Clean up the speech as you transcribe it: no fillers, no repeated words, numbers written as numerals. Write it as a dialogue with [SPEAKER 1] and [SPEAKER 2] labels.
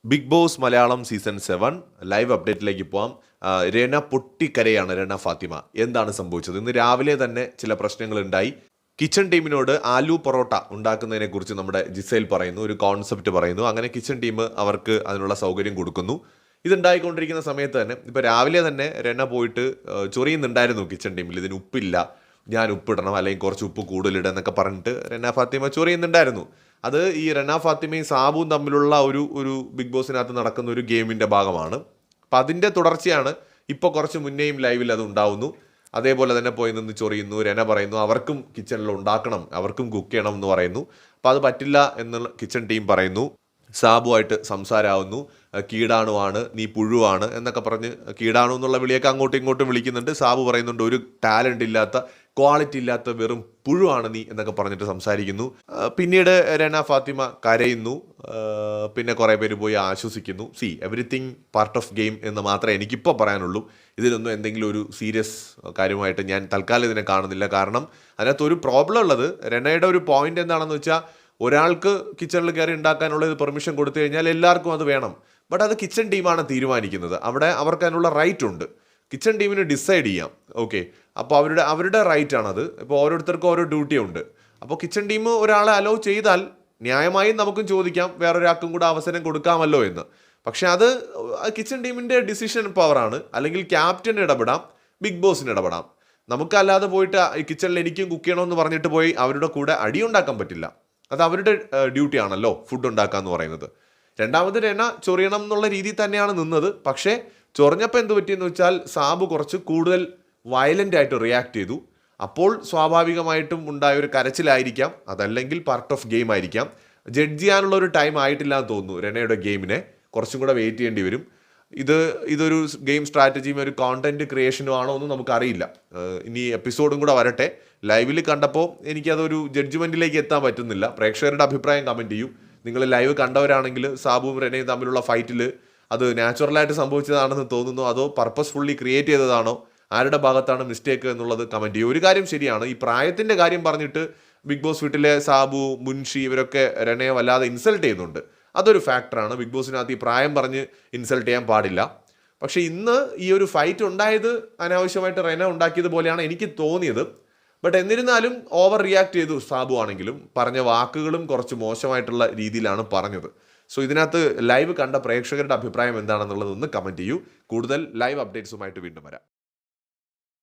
[SPEAKER 1] Big Boss Malayalam season 7 live അപ്ഡേറ്റിലേക്ക് പോവാം. രേന പൊട്ടിക്കരയാണ്. രേന ഫാത്തിമ എന്താണ് സംഭവിച്ചത്? ഇന്ന് രാവിലെ തന്നെ ചില പ്രശ്നങ്ങൾ ഉണ്ടായി. കിച്ചൺ ടീമിനോട് ആലു പൊറോട്ട ഉണ്ടാക്കുന്നതിനെ കുറിച്ച് നമ്മുടെ ജിസേൽ പറയുന്നു, ഒരു കോൺസെപ്റ്റ് പറയുന്നു. അങ്ങനെ കിച്ചൺ ടീം അവർക്ക് അതിനുള്ള സൗകര്യം കൊടുക്കുന്നു. ഇതുണ്ടായിക്കൊണ്ടിരിക്കുന്ന സമയത്ത് തന്നെ ഇപ്പോൾ രാവിലെ തന്നെ രേന പോയിട്ട് ചൊറിയുന്നുണ്ടായിരുന്നു കിച്ചൺ ടീമിൽ. ഇതിന് ഉപ്പില്ല, ഞാൻ ഉപ്പിടണം, അല്ലെങ്കിൽ കുറച്ച് ഉപ്പ് കൂടുതലിടുക എന്നൊക്കെ പറഞ്ഞിട്ട് രേന ഫാത്തിമ ചൊറിയുന്നുണ്ടായിരുന്നു. അത് ഈ റെന ഫാത്തിമയും സാബുവും തമ്മിലുള്ള ഒരു ഒരു ബിഗ് ബോസിനകത്ത് നടക്കുന്ന ഒരു ഗെയിമിൻ്റെ ഭാഗമാണ്. അപ്പം അതിൻ്റെ തുടർച്ചയാണ്. ഇപ്പോൾ കുറച്ച് മുന്നേയും ലൈവിൽ അത് ഉണ്ടാവുന്നു. അതേപോലെ തന്നെ പോയി നിന്ന് ചൊറിയുന്നു. രന പറയുന്നു അവർക്കും കിച്ചണിൽ ഉണ്ടാക്കണം, അവർക്കും കുക്ക് ചെയ്യണം എന്ന് പറയുന്നു. അപ്പോൾ അത് പറ്റില്ല എന്ന് കിച്ചൺ ടീം പറയുന്നു. സാബുവായിട്ട് സംസാരമാവുന്നു. കീടാണുവാണ്, നീ പുഴുവാണ് എന്നൊക്കെ പറഞ്ഞ് കീടാണു എന്നുള്ള വിളിയൊക്കെ അങ്ങോട്ടും ഇങ്ങോട്ടും വിളിക്കുന്നുണ്ട്. സാബു പറയുന്നുണ്ട് ഒരു ടാലൻ്റ് ഇല്ലാത്ത, ക്വാളിറ്റി ഇല്ലാത്ത വെറും പുഴുവാണ് നീ എന്നൊക്കെ പറഞ്ഞിട്ട് സംസാരിക്കുന്നു. പിന്നീട് രന ഫാത്തിമ കരയുന്നു. പിന്നെ കുറേ പേര് പോയി ആശ്വസിക്കുന്നു. എവറിത്തിങ് പാർട്ട് ഓഫ് ഗെയിം എന്ന് മാത്രമേ എനിക്കിപ്പോൾ പറയാനുള്ളൂ. ഇതിലൊന്നും എന്തെങ്കിലും ഒരു സീരിയസ് കാര്യമായിട്ട് ഞാൻ തൽക്കാലം ഇതിനെ കാണുന്നില്ല. കാരണം അതിനകത്ത് ഒരു പ്രോബ്ലം ഉള്ളത്, രനയുടെ ഒരു പോയിന്റ് എന്താണെന്ന് വെച്ചാൽ, ഒരാൾക്ക് കിച്ചണിൽ കയറി ഉണ്ടാക്കാനുള്ള പെർമിഷൻ കൊടുത്തു കഴിഞ്ഞാൽ എല്ലാവർക്കും അത് വേണം. ബട്ട് അത് കിച്ചൺ ടീമാണ് തീരുമാനിക്കുന്നത്. അവിടെ അവർക്ക് അതിനുള്ള റൈറ്റ് ഉണ്ട്. കിച്ചൺ ടീമിന് ഡിസൈഡ് ചെയ്യാം. ഓക്കെ, അപ്പോൾ അവരുടെ റൈറ്റ് ആണത്. ഇപ്പോൾ ഓരോരുത്തർക്കും ഓരോ ഡ്യൂട്ടി ഉണ്ട്. അപ്പോൾ കിച്ചൺ ടീം ഒരാളെ അലോ ചെയ്താൽ ന്യായമായും നമുക്കും ചോദിക്കാം വേറൊരാൾക്കും കൂടെ അവസരം കൊടുക്കാമല്ലോ എന്ന്. പക്ഷെ അത് കിച്ചൺ ടീമിൻ്റെ ഡിസിഷൻ പവറാണ്. അല്ലെങ്കിൽ ക്യാപ്റ്റന് ഇടപെടാം, ബിഗ് ബോസിന് ഇടപെടാം. നമുക്കല്ലാതെ പോയിട്ട് കിച്ചണിൽ എനിക്കും കുക്ക് ചെയ്യണമെന്ന് പറഞ്ഞിട്ട് പോയി അവരുടെ കൂടെ അടിയുണ്ടാക്കാൻ പറ്റില്ല. അത് അവരുടെ ഡ്യൂട്ടി ആണല്ലോ ഫുഡ് ഉണ്ടാക്കുക എന്ന് പറയുന്നത്. രണ്ടാമത് രന ചൊറിയണം എന്നുള്ള രീതിയിൽ തന്നെയാണ് നിന്നത്. പക്ഷേ ചൊറിഞ്ഞപ്പോൾ എന്ത് പറ്റിയെന്ന് വെച്ചാൽ സാബു കുറച്ച് കൂടുതൽ വയലൻ്റ് ആയിട്ട് റിയാക്ട് ചെയ്തു. അപ്പോൾ സ്വാഭാവികമായിട്ടും ഉണ്ടായ ഒരു കരച്ചിലായിരിക്കാം, അതല്ലെങ്കിൽ പാർട്ട് ഓഫ് ഗെയിം ആയിരിക്കാം. ജഡ്ജ് ചെയ്യാനുള്ള ഒരു ടൈം ആയിട്ടില്ല എന്ന് തോന്നുന്നു. രനയുടെ ഗെയിമിനെ കുറച്ചും കൂടെ വെയിറ്റ് ചെയ്യേണ്ടി വരും. ഇതൊരു ഗെയിം സ്ട്രാറ്റജിയും ഒരു കോണ്ടന്റ് ക്രിയേഷനും ആണോ എന്ന് നമുക്കറിയില്ല. ഇനി എപ്പിസോഡും കൂടെ വരട്ടെ. ലൈവിൽ കണ്ടപ്പോൾ എനിക്കതൊരു ജഡ്ജ്മെൻറ്റിലേക്ക് എത്താൻ പറ്റുന്നില്ല. പ്രേക്ഷകരുടെ അഭിപ്രായം കമൻറ്റ് ചെയ്യൂ. നിങ്ങൾ ലൈവ് കണ്ടവരാണെങ്കിൽ സാബുവും റെനയും തമ്മിലുള്ള ഫൈറ്റിൽ അത് നാച്ചുറലായിട്ട് സംഭവിച്ചതാണെന്ന് തോന്നുന്നു, അതോ പർപ്പസ്ഫുള്ളി ക്രിയേറ്റ് ചെയ്തതാണോ, ആരുടെ ഭാഗത്താണ് മിസ്റ്റേക്ക് എന്നുള്ളത് കമൻറ്റ് ചെയ്യും. ഒരു കാര്യം ശരിയാണ്, ഈ പ്രായത്തിൻ്റെ കാര്യം പറഞ്ഞിട്ട് ബിഗ് ബോസ് വീട്ടിലെ സാബു, മുൻഷി ഇവരൊക്കെ റെനയെ വല്ലാതെ ഇൻസൾട്ട് ചെയ്യുന്നുണ്ട്. അതൊരു ഫാക്ടറാണ്. ബിഗ് ബോസിനകത്ത് ഈ പ്രായം പറഞ്ഞ് ഇൻസൾട്ട് ചെയ്യാൻ പാടില്ല. പക്ഷേ ഇന്ന് ഈ ഒരു ഫൈറ്റ് ഉണ്ടായത് അനാവശ്യമായിട്ട് റെന ഉണ്ടാക്കിയത് പോലെയാണ് എനിക്ക് തോന്നിയത്. ബട്ട് എന്നിരുന്നാലും ഓവർ റിയാക്ട് ചെയ്തു സാബു ആണെങ്കിലും. പറഞ്ഞ വാക്കുകളും കുറച്ച് മോശമായിട്ടുള്ള രീതിയിലാണ് പറഞ്ഞത്. സോ ഇതിനകത്ത് ലൈവ് കണ്ട പ്രേക്ഷകരുടെ അഭിപ്രായം എന്താണെന്നുള്ളത് ഒന്ന് കമൻറ്റ് ചെയ്യൂ. കൂടുതൽ ലൈവ് അപ്ഡേറ്റ്സുമായിട്ട് വീണ്ടും വരാം.